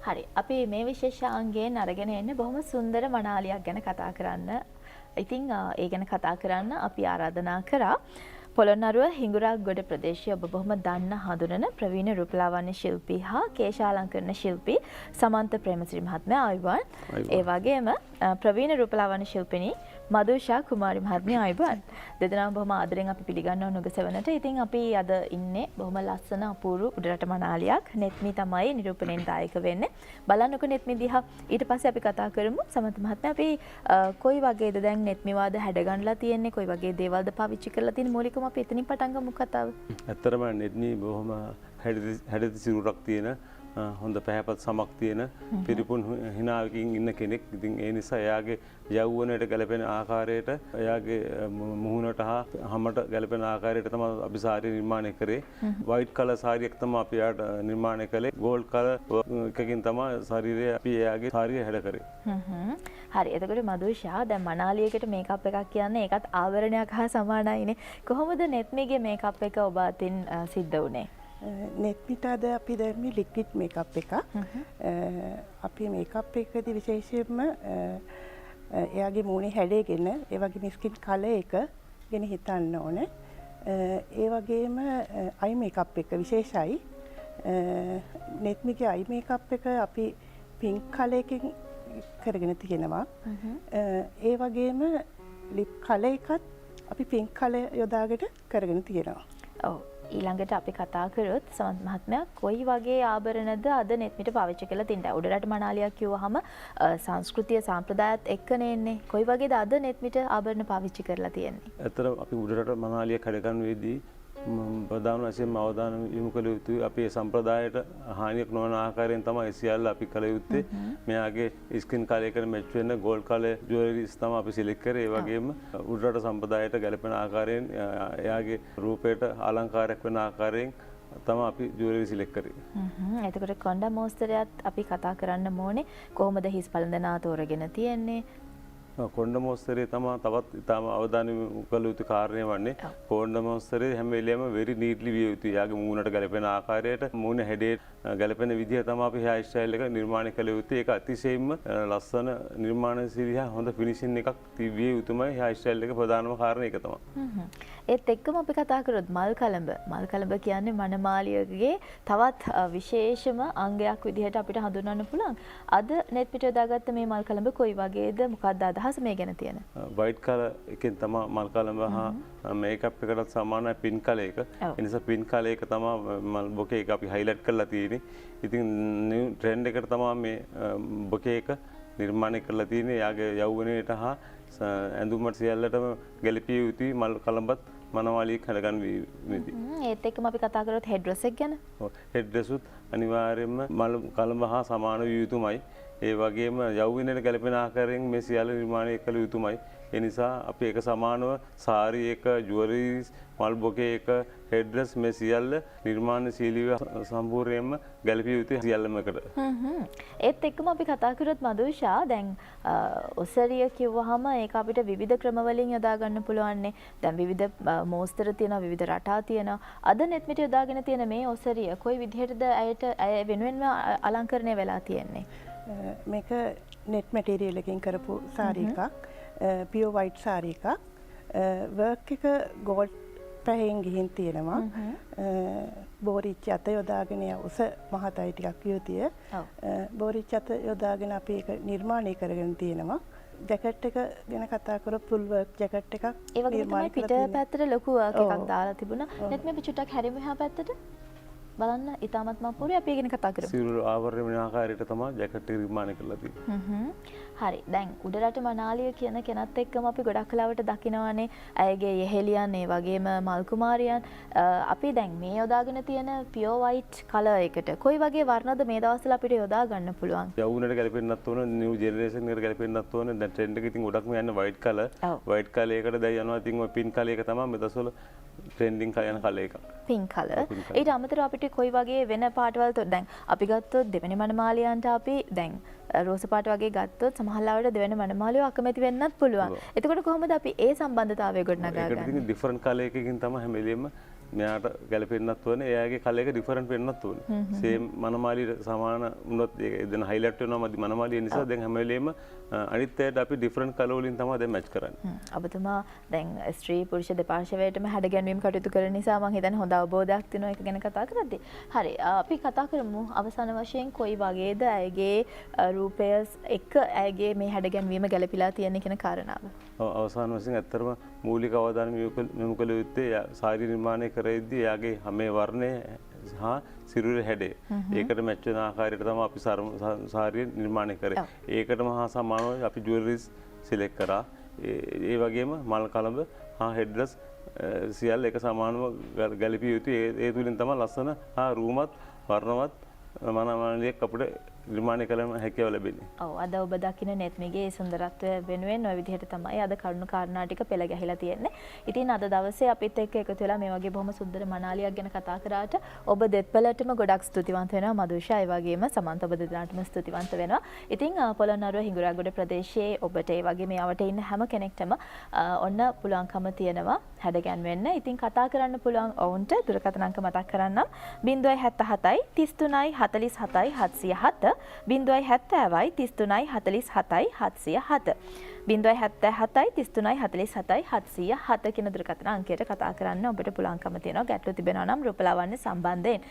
හරි. අපි මේ විශේෂාංගයෙන් අරගෙන එන්නේ බොහොම සුන්දර මනාලියක් ගැන කතා කරන්න. ඉතින් ඒ ගැන කතා කරන්න අපි ආරාධනා කරා පොළොන්නරුව හිඟුරක්ගොඩ ප්‍රදේශයේ ඔබ බොහොම දන්න හඳුනන ප්‍රවීණ රූපලාවන්‍ය ශිල්පී හා කේශාලංකරණ ශිල්පී සමන්ත ප්‍රේමසිරි මහත්මයා ආයුබෝවන්. ඒ වගේම ප්‍රවීණ රූපලාවන්‍ය ශිල්පිනී මදුෂා කුමාරි මහත්මිය ආයුබෝවන්. දෙදෙනාම බොහොම ආදරෙන් අපි පිළිගන්නවා නුගසෙවණට. ඉතින් අපි අද ඉන්නේ බොහොම ලස්සන අපූර්ව උඩරට මනාලියක්. නෙත්මි තමයි නිරූපණයෙන් දායක වෙන්නේ. බලන්නකො නෙත්මි දිහා. ඊට පස්සේ අපි කතා කරමු සමන්ත මහත්මයා අපි කොයි වගේද දැන් නෙත්මි වාද හැඩගන්නලා තියෙන්නේ? කොයි වගේ දේවල්ද පාවිච්චි කරලා තියෙන්නේ? මූලිකව අපි එතනින් පටන් ගමු කතාව. ඇත්තටම නෙත්මි බොහොම හැඩති සිරුරක් තියෙන හොඳ පැහැපත් සමක් තියෙන පිරිපුන් හිනාවකින් ඉන්න කෙනෙක්. ඉතින් ඒ නිසා එයාගේ යෞවනයට ගැලපෙන ආකාරයට එයාගේ මුහුණට හා හමට ගැලපෙන ආකාරයට තමයි අපි සාරිය නිර්මාණය කරේ. වයිට් කලර් සාරියක් තමයි අපි එයාට නිර්මාණය කළේ. ගෝල්ඩ් කලර් එකකින් තමයි ශරීරය අපි එයාගේ සාරිය හැඩ කරේ. හරි. එතකොට මදුෂා දැන් මනාලියකට මේකප් එකක් කියන්නේ ඒකත් ආවරණයක් හා සමානයිනේ. කොහොමද නෙත්මිගේ මේකප් එක ඔබ අතින් සිද්ධ වුනේ? නෙත්මිට අද අපි දැම්මේ ලික්විඩ් මේකප් එක. අපි මේකප් එකදී විශේෂයෙන්ම එයාගේ මූණේ හැඩයගෙන ඒ වගේම ස්කින් කලර් එක ගැන හිතන්න ඕනේ. ඒ වගේම අයි මේකප් එක විශේෂයි. නෙත්මිගේ අයි මේකප් එක අපි පින්ක් කලර් එකකින් කරගෙන තියෙනවා. ඒ වගේම ලිප් කලර් එකත් අපි පින්ක් කලර් යොදාගෙන කරගෙන තියෙනවා. ඔව්. ඊළඟට අපි කතා කරොත් සමන්ත මහත්මයා කොයි වගේ ආභරණද අද නෙත්මිට පාවිච්චි කරලා තින්නේ? උඩරට මනාලියක් කිව්වහම සංස්කෘතිය සාම්ප්‍රදායත් එක්කනේ එන්නේ. කොයි වගේද අද නෙත්මිට ආභරණ පාවිච්චි කරලා තියෙන්නේ? ඇත්තටම අපි උඩරට මනාලියක් හැඩගන්න වෙදී ප්‍රධාන වශයෙන්ම අවධානය යොමු කළ යුතුයි අපේ සම්ප්‍රදායට හානියක් නොවන ආකාරයෙන් තමයි සියල්ල අපි කළ යුත්තේ. මෙයාගේ ස්කින් කලර් එකට මැච් වෙන ගෝල්ඩ් කලර් ජුවලරිස් තමයි අපි සිලෙක්ට් කරේ. ඒ වගේම උඩරට සම්ප්‍රදායට ගැලපෙන ආකාරයෙන් එයාගේ රූපයට අලංකාරයක් වෙන ආකාරයෙන් තමයි අපි ජුවලරි සිලෙක්ට් කරේ. එතකොට කොණ්ඩා මෝස්තරයත් අපි කතා කරන්න ඕනේ. කොහොමද හිස් පළඳනා තෝරගෙන තියෙන්නේ? කොණ්ඩ මොස්තරේ තමයි තවත් ඉතාම අවධානය යොමු කළ යුතු කාරණය වන්නේ. කොණ්ඩ මොස්තරේ හැම වෙලෙම very neatly විය යුතුයි. යාගේ මූණට ගැලපෙන ආකාරයට මූණ හැඩයට ගැලපෙන විදිහ තමයි අපි hair style එක නිර්මාණය කළ යුත්තේ. ඒක අතිශයින්ම ලස්සන නිර්මාණශීලී හොඳ finishing එකක් තිබිය යුතුමයි. hair style එක ප්‍රධානම කාරණේ ඒක තමයි. ඒත් එක්කම අපි කතා කරොත් මල් කලඹ. මල් කලඹ කියන්නේ මනමාලියගේ තවත් විශේෂම අංගයක් විදිහට අපිට හඳුන්වන්න පුළුවන්. අද නෙත්මිට යොදාගත්ත මේ මල් කලඹ කොයි වගේද? මොකක්ද අදහස මේ ගැන තියෙන? වයිට් කලර් එකෙන් තමයි මල් කලඹ හා මේකප් එකටත් සමානයි පින් කලර් එක. ඒ නිසා පින් කලර් එක තමයි මල් බොකේ එක අපි හයිලයිට් කරලා තියෙන්නේ. ඉතින් නිව් ට්‍රෙන්ඩ් එකට තමයි මේ බොකේ එක නිර්මාණය කරලා තියෙන්නේ. යාගේ යෞවනයට හා ඇඳුමට සියල්ලටම ගැලපිය යුතුයි මල් කලඹත් මනමාලියක් හැඩගන්න වෙදී. ඒත් එක්කම අපි කතා කරොත් හෙඩ් ඩ්‍රෙස් එක ගැන. ඔව් හෙඩ් ඩ්‍රෙස් උත් අනිවාර්යයෙන්ම මල් කලඹ හා සමාන විය යුතුමයි. ඒ වගේම යෞවනයට ගැලපෙන ආකාරයෙන් මේ සියල්ල නිර්මාණය කළ යුතුමයි. ඒ නිසා අපි ඒක සමානව සාරි එක, ජුවලරිස්, මල් බොකේ එක, හෙඩ් ඩ්‍රෙස් මේ සියල්ල නිර්මාණශීලීව සම්පූර්ණයෙන්ම ගැලපිය යුතුයි සියල්ලම එකට. ඒත් එක්කම අපි කතා කරොත් මදුෂා දැන් ඔසරිය කිව්වහම ඒක අපිට විවිධ ක්‍රම වලින් යොදා ගන්න පුළුවන්නේ. දැන් විවිධ මෝස්තර තියෙනවා, විවිධ රටා තියෙනවා. අද නෙත්මිට යොදාගෙන තියෙන මේ ඔසරිය කොයි විදිහටද ඇය වෙනුවෙන්ම අලංකරණය වෙලා තියෙන්නේ? මේක net material එකකින් කරපු සාරි එකක්. pure white සාරි එකක්. work එක gold පැහෙන් ගිහින් තියෙනවා. බෝරිච්ච අත යොදාගෙන උස මහතයි ටිකක් යුතිය. බෝරිච්ච අත යොදාගෙන අපි ඒක නිර්මාණය කරගෙන තියෙනවා. ජැකට් එක ගැන කතා කරොත් full work ජැකට් එකක් ඒ වගේ තමයි පිට පැත්තට ලොකු work එකක් දාලා තිබුණා. net මේ චුට්ටක් හැරෙමු එහා පැත්තට. බලන්න ඉතාමත්ම අපූර්වයි. අපි ගැන කතා කරමු. සිරුර ආවරණය වෙන ආකාරයට තමයි ජැකට් එක නිර්මාණය කරලා තියෙන්නේ. හරි. දැන් උඩරට මනාලිය කියන කෙනත් එක්කම අපි ගොඩක් කලාවට දකිනවානේ අයගේ යෙහෙලියන් ඒ වගේම මල් කුමාරියන්. අපි දැන් මේ යොදාගෙන තියෙන pure white color එකට කොයි වගේ වර්ණද මේ දවස්වල අපිට යොදා ගන්න පුළුවන්? යවුනට ගැලපෙන්නත් ඕන, new generation එකට ගැලපෙන්නත් ඕන. දැන් ට්‍රෙන්ඩ් එක ඉතින් ගොඩක්ම යන්නේ white color. white color එකට දැන් යනවා ඉතින් ඔය pink color එක තමයි මේ දවස්වල ට්‍රෙන්ඩින් යන color එක. pink color. ඊට අමතරව අපිට කොයි වගේ වෙන පාටවල දැන් අපි ගත්තොත් දෙවෙනි මනමාලියන්ට අපි දැන් රෝස පාට වගේ ගත්තොත් සමහරවිට දෙවෙනි මනමාලියෝ අකමැති වෙන්නත් පුළුවන්. එතකොට කොහොමද අපි ඒ සම්බන්ධතාවය ගොඩනගා ගන්නේ? ඒකට ඉතින් ඩිෆරන්ට් කලර් එකකින් තමයි හැම වෙලෙම මෙයාට ගැලපෙන්නත් ඕනේ. එයාගේ කලයක ඩිෆරන්ට් වෙන්නත් ඕනේ. සේම් මනමාලියට සමාන වුණොත් ඒක එදෙන හයිලයිට් වෙනවා මදි මනමාලිය නිසා දැන් හැම වෙලේම අනිත් අයට අපි ඩිෆරන්ට් කලර් වලින් තමයි දැන් මැච් කරන්නේ. ඔබතුමා දැන් ස්ත්‍රී පුරුෂ දෙපාර්ශ්වයටම හැඩගැන්වීම කටයුතු කරන නිසා මම හිතන්නේ හොඳ අවබෝධයක් තියෙනවා ඒක ගැන කතා කරද්දී. හරි අපි කතා කරමු අවසාන වශයෙන් කොයි වගේද ඇයගේ රූපය එක්ක ඇයගේ මේ හැඩගැන්වීම ගැලපිලා තියෙන කියන කාරණාව. අවසාන වශයෙන් ඇත්තටම මූලික අවධානය යොමු කළ යුත්තේ සාරි නිර්මාණය කරද්දී එයාගේ හැමේ වර්ණය හා සිරුර හැඩය. ඒකට මැච් වෙන ආකාරයට තමයි අපි සාරිය නිර්මාණය කරේ. ඒකටම හා සමානව අපි ජුවලරිස් සිලෙක්ට් කරා. ඒ වගේම මල් කලඹ හා හෙඩ්ලස් සියල්ල එක සමානව ගැලපිය යුතුයි. ඒ තුලින් තමයි ලස්සන හා රූමත් වර්ණවත් මනමාලියක් අපිට නිර්මාණය කළ හැකියාව ලැබෙන්නේ. ඔව් අද ඔබ දකින නෙත්මිගේ සුන්දරත්වය වෙනුවෙන් ওই විදිහට තමයි අද කරුණු කාරණා ටික පෙළ ගැහිලා තියෙන්නේ. ඉතින් අද දවසේ අපිත් එක්ක එකතු වෙලා මේ වගේ බොහොම සුන්දර මනාලියක් ගැන කතා කරාට ඔබ දෙපළටම ගොඩක් ස්තුතිවන්ත වෙනවා මදුෂා. ඒ වගේම සමන්ත ඔබ දෙදෙනාටම ස්තුතිවන්ත වෙනවා. ඉතින් පොළොන්නරුව හිඟුරාගොඩ ප්‍රදේශයේ ඔබට ඒ වගේ මේ යවට ඉන්න හැම කෙනෙක්ටම ඔන්න පුළුවන්කම තියෙනවා හැඩගැන්වෙන්න. ඉතින් කතා කරන්න පුළුවන් ඔවුන්ට දුරකථන අංක මතක් කරන්නම් 077 33 47 707 070යි 33යි 47යි 707 077යි 33යි 47යි 707 කියන දුරකථන අංකයට කතා කරන්න ඔබට පුළුවන්කම තියෙනවා ගැටලු තිබෙනවා නම් රූපලාවන්‍ය සම්බන්ධයෙන්